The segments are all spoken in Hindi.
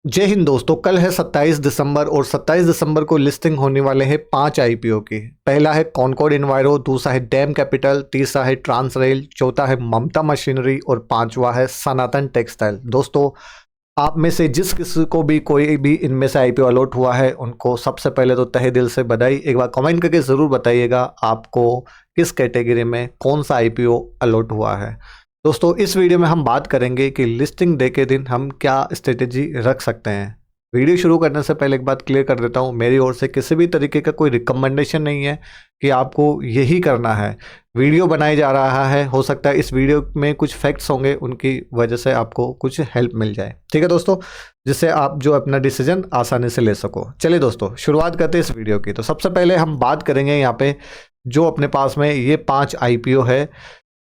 जय हिंद दोस्तों। कल है 27 दिसंबर और 27 दिसंबर को लिस्टिंग होने वाले हैं 5 आईपीओ की। पहला है कॉनकॉर्ड इन्वायरो, दूसरा है डैम कैपिटल, तीसरा है ट्रांस रेल, चौथा है ममता मशीनरी और पांचवा है सनातन टेक्सटाइल। दोस्तों, आप में से जिस किसी को भी कोई भी इनमें से आईपीओ अलॉट हुआ है उनको सबसे पहले तो तहे दिल से बधाई। एक बार कमेंट करके ज़रूर बताइएगा आपको किस कैटेगरी में कौन सा आईपीओ अलॉट हुआ है। दोस्तों, इस वीडियो में हम बात करेंगे कि लिस्टिंग डे के दिन हम क्या स्ट्रेटेजी रख सकते हैं। वीडियो शुरू करने से पहले एक बात क्लियर कर देता हूँ, मेरी ओर से किसी भी तरीके का कोई रिकमेंडेशन नहीं है कि आपको यही करना है। वीडियो बनाया जा रहा है, हो सकता है इस वीडियो में कुछ फैक्ट्स होंगे, उनकी वजह से आपको कुछ हेल्प मिल जाए। ठीक है दोस्तों, जिससे आप जो अपना डिसीजन आसानी से ले सको। चलिए दोस्तों, शुरुआत करते हैं इस वीडियो की। तो सबसे पहले हम बात करेंगे यहाँ पे जो अपने पास में ये 5 आईपीओ है।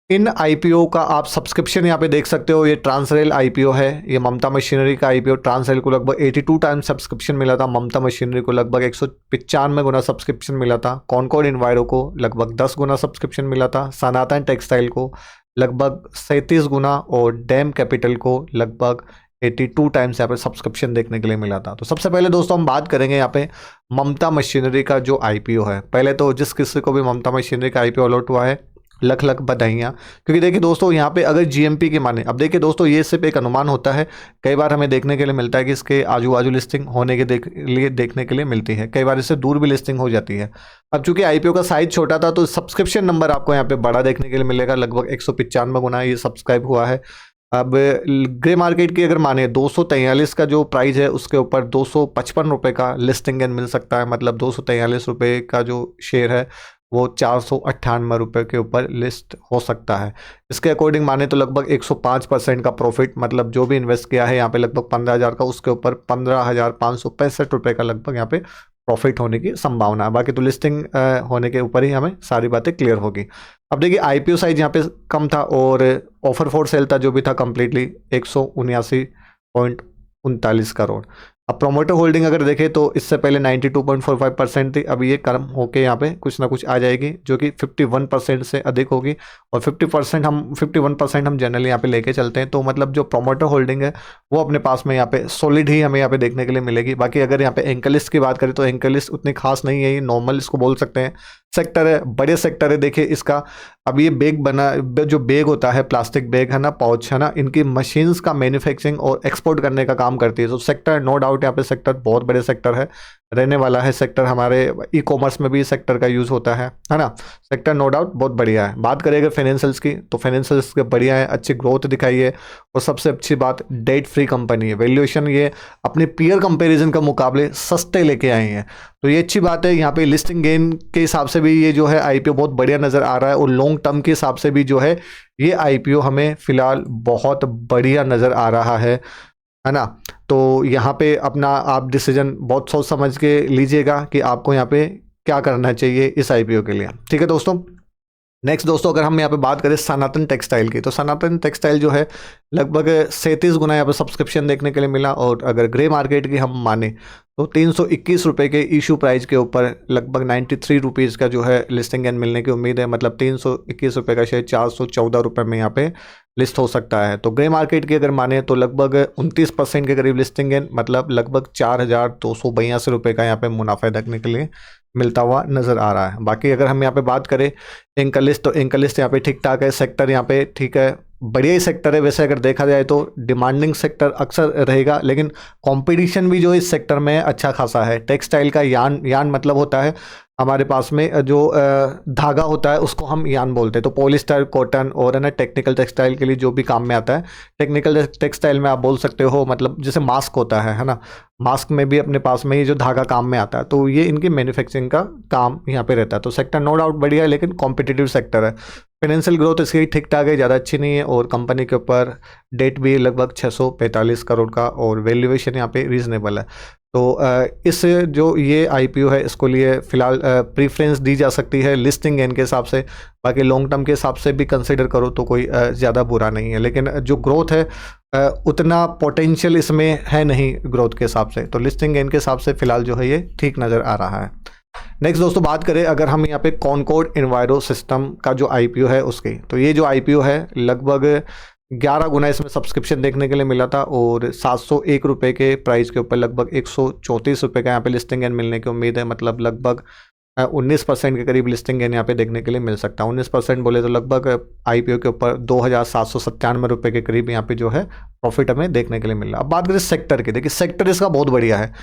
इन आईपीओ का आप सब्सक्रिप्शन यहाँ पे देख सकते हो। ये ट्रांस रेल आईपीओ है, ये ममता मशीनरी का आईपीओ। ट्रांस रेल को लगभग 82 टाइम्स सब्सक्रिप्शन मिला था, ममता मशीनरी को लगभग 195 गुना सब्सक्रिप्शन मिला था, कॉनकॉर्ड इन्वायरो को लगभग 10 गुना सब्सक्रिप्शन मिला था, सनातन टेक्सटाइल को लगभग 37 गुना और डैम कैपिटल को लगभग 82 टाइम्स यहाँ पे सब्सक्रिप्शन देखने के लिए मिला था। तो सबसे पहले दोस्तों हम बात करेंगे यहाँ पे ममता मशीनरी का जो आईपीओ है। पहले तो जिस किसी को भी ममता मशीनरी का आईपीओ अलॉट हुआ है, लख लख बधाइयाँ। क्योंकि देखिए दोस्तों, यहाँ पे अगर जीएमपी के माने, अब देखिए दोस्तों ये सिर्फ एक अनुमान होता है। कई बार हमें देखने के लिए मिलता है कि इसके आजू बाजू लिस्टिंग होने के देखने के लिए मिलती है, कई बार इससे दूर भी लिस्टिंग हो जाती है। अब चूंकि आईपीओ का साइज छोटा था तो सब्सक्रिप्शन नंबर आपको यहाँ पे बड़ा देखने के लिए मिलेगा, लगभग 195 गुना ये सब्सक्राइब हुआ है। अब ग्रे मार्केट की अगर माने 243 का जो प्राइस है उसके ऊपर 255 रुपये का लिस्टिंग मिल सकता है। मतलब 243 रुपये का जो शेयर है वो 498 रुपये के ऊपर लिस्ट हो सकता है। इसके अकॉर्डिंग माने तो लगभग 105% का प्रॉफिट, मतलब जो भी इन्वेस्ट किया है यहाँ पे लगभग 15,000 का, उसके ऊपर 15,565 रुपये का लगभग यहाँ पे प्रॉफिट होने की संभावना है। बाकी तो लिस्टिंग होने के ऊपर ही हमें सारी बातें क्लियर होगी। अब देखिए आईपीओ साइज यहाँ पे कम था और ऑफर फॉर सेल था जो भी था कंप्लीटली 179.39 करोड़। अब प्रोमोटर होल्डिंग अगर देखें तो इससे पहले 92.45% थी, अब ये कम होके यहाँ पे कुछ ना कुछ आ जाएगी जो कि 51% से अधिक होगी। और 51% हम जनरली यहाँ पे लेके चलते हैं। तो मतलब जो प्रोमोटर होल्डिंग है वो अपने पास में यहाँ पे सॉलिड ही हमें यहाँ पे देखने के लिए मिलेगी। बाकी अगर यहाँ पे एंकर लिस्ट की बात करें तो एंकर लिस्ट उतनी खास नहीं है, ये नॉर्मल इसको बोल सकते हैं। सेक्टर है, बड़े सेक्टर है। देखिए इसका अब ये बैग बना, जो बैग होता है, प्लास्टिक बैग है ना, पाउच है ना, इनकी मशीन्स का मैन्युफैक्चरिंग और एक्सपोर्ट करने का काम करती है। तो सेक्टर नो डाउट यहाँ पे सेक्टर बहुत बड़े सेक्टर है, रहने वाला है सेक्टर। हमारे ई कॉमर्स में भी सेक्टर का यूज़ होता है ना। सेक्टर नो डाउट बहुत बढ़िया है। बात करें अगर फाइनेंशियल्स की तो फाइनेंशियल्स बढ़िया है, अच्छी ग्रोथ दिखाई है और सबसे अच्छी बात डेट फ्री कंपनी है। वैल्यूएशन ये अपने पीयर कंपैरिजन का मुकाबले सस्ते लेके आए हैं, तो ये अच्छी बात है। यहाँ पे लिस्टिंग गेन के हिसाब से भी ये जो है आईपीओ बहुत बढ़िया नज़र आ रहा है और लॉन्ग टर्म के हिसाब से भी जो है ये आईपीओ हमें फिलहाल बहुत बढ़िया नज़र आ रहा है ना। तो यहाँ पे अपना आप डिसीजन बहुत सोच समझ के लीजिएगा कि आपको यहाँ पे क्या करना चाहिए इस आईपीओ के लिए। ठीक है दोस्तों। नेक्स्ट दोस्तों, अगर हम यहाँ पे बात करें सनातन टेक्सटाइल की, तो सनातन टेक्सटाइल जो है लगभग 37 गुना यहाँ पे सब्सक्रिप्शन देखने के लिए मिला। और अगर ग्रे मार्केट की हम माने तो 321 रुपये के इशू प्राइस के ऊपर लगभग 93 रुपीज़ का जो है लिस्टिंग एंड मिलने की उम्मीद है। मतलब 321 रुपये का शेयर 414 रुपये में यहाँ पे लिस्ट हो सकता है। तो ग्रे मार्केट की अगर माने तो लगभग 29% के करीब लिस्टिंग एंड, मतलब लगभग 4,282 रुपये का यहाँ पे मुनाफा देखने के लिए मिलता हुआ नज़र आ रहा है। बाकी अगर हम यहाँ पे बात करें एंकर लिस्ट, तो एंकर लिस्ट यहाँ पे ठीक ठाक है। सेक्टर यहाँ पे ठीक है, बढ़िया ही सेक्टर है। वैसे अगर देखा जाए तो डिमांडिंग सेक्टर अक्सर रहेगा, लेकिन कंपटीशन भी जो इस सेक्टर में अच्छा खासा है। टेक्सटाइल का यान मतलब होता है हमारे पास में जो धागा होता है उसको हम यान बोलते हैं। तो पॉलिस्टर, कॉटन और है ना टेक्निकल टेक्सटाइल के लिए जो भी काम में आता है। टेक्निकल टेक्सटाइल में आप बोल सकते हो मतलब जैसे मास्क होता है ना, मास्क में भी अपने पास में ही जो धागा काम में आता है, तो ये इनकी मैन्युफैक्चरिंग का काम यहाँ पे रहता है। तो सेक्टर नो डाउट बढ़िया है, लेकिन कॉम्पिटिटिव सेक्टर है। फाइनेंशियल ग्रोथ इसकी ठीक ठाक है, ज़्यादा अच्छी नहीं है। और कंपनी के ऊपर डेट भी लगभग 645 करोड़ का और वैल्यूएशन यहाँ पे रीजनेबल है। तो इस जो ये आईपीओ है इसको लिए फ़िलहाल प्रीफ्रेंस दी जा सकती है लिस्टिंग गेन के हिसाब से। बाकी लॉन्ग टर्म के हिसाब से भी कंसिडर करो तो कोई ज़्यादा बुरा नहीं है, लेकिन जो ग्रोथ है उतना पोटेंशियल इसमें है नहीं ग्रोथ के हिसाब से। तो लिस्टिंग गेन के हिसाब से फ़िलहाल जो है ये ठीक नज़र आ रहा है। नेक्स्ट दोस्तों बात करें अगर हम यहाँ पे कॉनकॉर्ड इन्वायरो सिस्टम का जो आईपीओ है उसकी, तो ये जो आईपीओ है लगभग 11 गुना इसमें सब्सक्रिप्शन देखने के लिए मिला था और 701 रुपये के प्राइस के ऊपर लगभग 134 रुपये का यहाँ पे लिस्टिंग गेन मिलने की उम्मीद है। मतलब लगभग 19% के करीब लिस्टिंग गेन यहाँ पे देखने के लिए मिल सकता है। 19% बोले तो लगभग आईपीओ के ऊपर 2797 रुपये के करीब यहाँ पे जो है प्रॉफिट हमें देखने के लिए मिल रहा है। अब बात करें सेक्टर की, देखिए सेक्टर इसका बहुत बढ़िया है।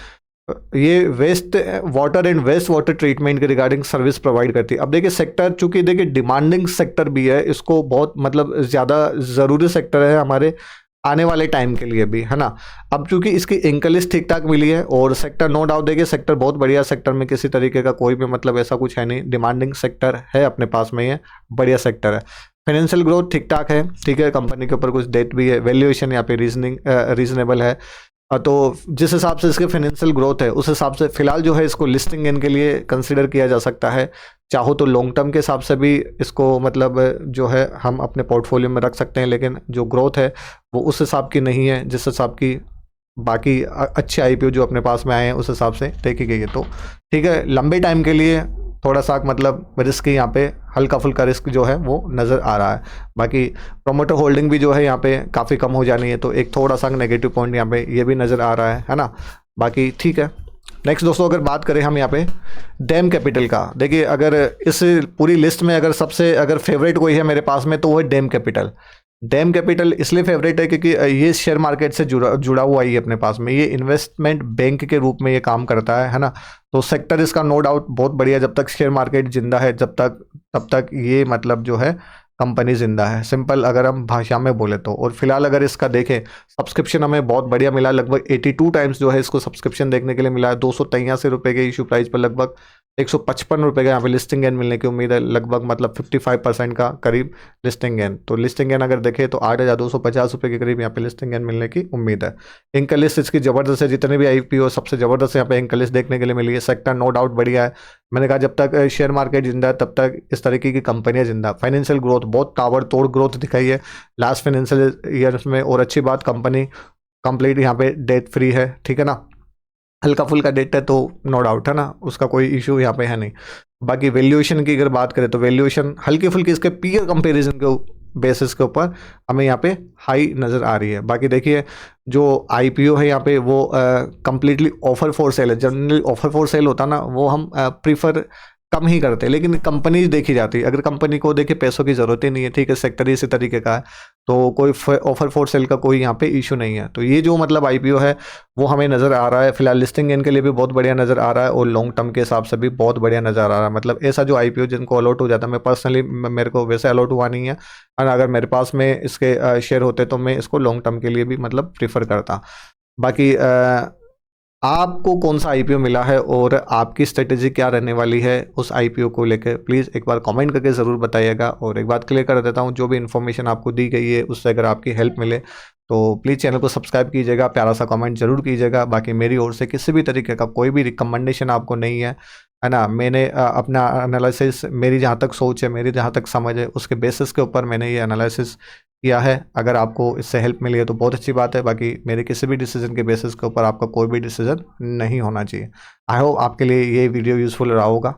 ये waste water and waste water treatment के रिगार्डिंग सर्विस प्रोवाइड करती है। अब देखिए सेक्टर चूंकि देखिए डिमांडिंग सेक्टर भी है, इसको बहुत मतलब ज़्यादा ज़रूरी सेक्टर है हमारे आने वाले टाइम के लिए भी, है ना। अब चूंकि इसकी इंक्लिस ठीक ठाक मिली है और सेक्टर नो डाउट देखिए सेक्टर बहुत बढ़िया सेक्टर में किसी तरीके का कोई भी मतलब ऐसा कुछ है नहीं, डिमांडिंग सेक्टर है अपने पास में, ये बढ़िया सेक्टर है। फाइनेंशियल ग्रोथ ठीक ठाक है, ठीक है, कंपनी के ऊपर कुछ डेट भी है, वैल्यूएशन यहाँ पे रीजनेबल है। तो जिस हिसाब से इसके फाइनेंशियल ग्रोथ है उस हिसाब से फिलहाल जो है इसको लिस्टिंग गेन के लिए कंसिडर किया जा सकता है। चाहो तो लॉन्ग टर्म के हिसाब से भी इसको मतलब जो है हम अपने पोर्टफोलियो में रख सकते हैं, लेकिन जो ग्रोथ है वो उस हिसाब की नहीं है जिस हिसाब की बाकी अच्छे आईपीओ जो अपने पास में आए हैं उस हिसाब से देखी गई है। तो ठीक है, लंबे टाइम के लिए थोड़ा सा मतलब रिस्क यहाँ पे हल्का फुल्का रिस्क जो है वो नज़र आ रहा है। बाकी प्रोमोटर होल्डिंग भी जो है यहाँ पे काफ़ी कम हो जानी है, तो एक थोड़ा सा नेगेटिव पॉइंट यहाँ पे ये भी नज़र आ रहा है ना। बाकी ठीक है। नेक्स्ट दोस्तों अगर बात करें हम यहाँ पे डैम कैपिटल का, देखिए अगर इस पूरी लिस्ट में अगर सबसे अगर फेवरेट कोई है मेरे पास में तो वो है डैम कैपिटल। डैम कैपिटल इसलिए फेवरेट है क्योंकि ये शेयर मार्केट से जुड़ा हुआ ही अपने पास में, ये इन्वेस्टमेंट बैंक के रूप में ये काम करता है ना। तो सेक्टर इसका नो डाउट बहुत बढ़िया, जब तक शेयर मार्केट जिंदा है तब तक ये मतलब जो है कंपनी जिंदा है, सिंपल अगर हम भाषा में बोले तो। और फिलहाल अगर इसका देखें सब्सक्रिप्शन हमें बहुत बढ़िया मिला, लगभग 82 टाइम्स जो है इसको सब्सक्रिप्शन देखने के लिए मिला है। 283 रुपये के इशू प्राइस पर लगभग 155 रुपये का यहाँ पे लिस्टिंग गेन मिलने की उम्मीद है, लगभग मतलब 55% का करीब लिस्टिंग गेन। तो लिस्टिंग गेन अगर देखें तो 8,250 रुपये के करीब यहाँ पे लिस्टिंग गेन मिलने की उम्मीद है। इंक लिस्ट इसकी ज़बरदस्त है, जितने भी आईपीओ सबसे ज़बरदस्त यहाँ पे इंक लिस्ट देखने के लिए मिली है। सेक्टर नो डाउट बढ़िया है, मैंने कहा जब तक शेयर मार्केट जिंदा है तब तक इस तरीके की कंपनियां जिंदा। फाइनेंशियल ग्रोथ बहुत ताबड़तोड़ ग्रोथ दिखाई है लास्ट फाइनेंशियल ईयर में, और अच्छी बात कंपनी कंप्लीट यहाँ पे डेट फ्री है, ठीक है ना। हल्का फुल्का डेट है तो नो डाउट है ना, उसका कोई इशू यहाँ पे है नहीं। बाकी वैल्यूएशन की अगर बात करें तो वैल्यूएशन हल्की फुल्की इसके पीयर कंपैरिजन के बेसिस के ऊपर हमें यहाँ पे हाई नज़र आ रही है। बाकी देखिए जो आईपीओ है यहाँ पे वो कंप्लीटली ऑफर फॉर सेल है। जनरली ऑफर फॉर सेल होता ना वो हम प्रीफर कम ही करते हैं, लेकिन कंपनी देखी जाती है। अगर कंपनी को देखिए पैसों की ज़रूरत ही नहीं है, ठीक है, सेक्टर इसी तरीके का है, तो कोई ऑफर फॉर सेल का कोई यहाँ पे इशू नहीं है। तो ये जो मतलब आईपीओ है वो हमें नज़र आ रहा है फिलहाल लिस्टिंग गेन के लिए भी बहुत बढ़िया नज़र आ रहा है, और लॉन्ग टर्म के हिसाब से भी बहुत बढ़िया नज़र आ रहा है। मतलब ऐसा जो आईपीओ जिनको अलॉट हो जाता है, मैं पर्सनली मेरे को वैसे अलॉट हुआ नहीं है, और अगर मेरे पास में इसके शेयर होते तो मैं इसको लॉन्ग टर्म के लिए भी मतलब प्रीफर करता। बाकी आपको कौन सा आईपीओ मिला है और आपकी स्ट्रेटेजी क्या रहने वाली है उस आईपीओ को लेकर, प्लीज़ एक बार कमेंट करके ज़रूर बताइएगा। और एक बात क्लियर कर देता हूँ, जो भी इन्फॉर्मेशन आपको दी गई है उससे अगर आपकी हेल्प मिले तो प्लीज़ चैनल को सब्सक्राइब कीजिएगा, प्यारा सा कमेंट जरूर कीजिएगा। बाकी मेरी ओर से किसी भी तरीके का कोई भी रिकमेंडेशन आपको नहीं है ना। मैंने अपना एनालिसिस, मेरी जहाँ तक सोच है, मेरी जहाँ तक समझ है, उसके बेसिस के ऊपर मैंने ये एनालिसिस किया है। अगर आपको इससे हेल्प मिली है तो बहुत अच्छी बात है, बाकी मेरे किसी भी डिसीजन के बेसिस के ऊपर आपका कोई भी डिसीजन नहीं होना चाहिए। आई होप आपके लिए ये वीडियो यूज़फुल रहा होगा।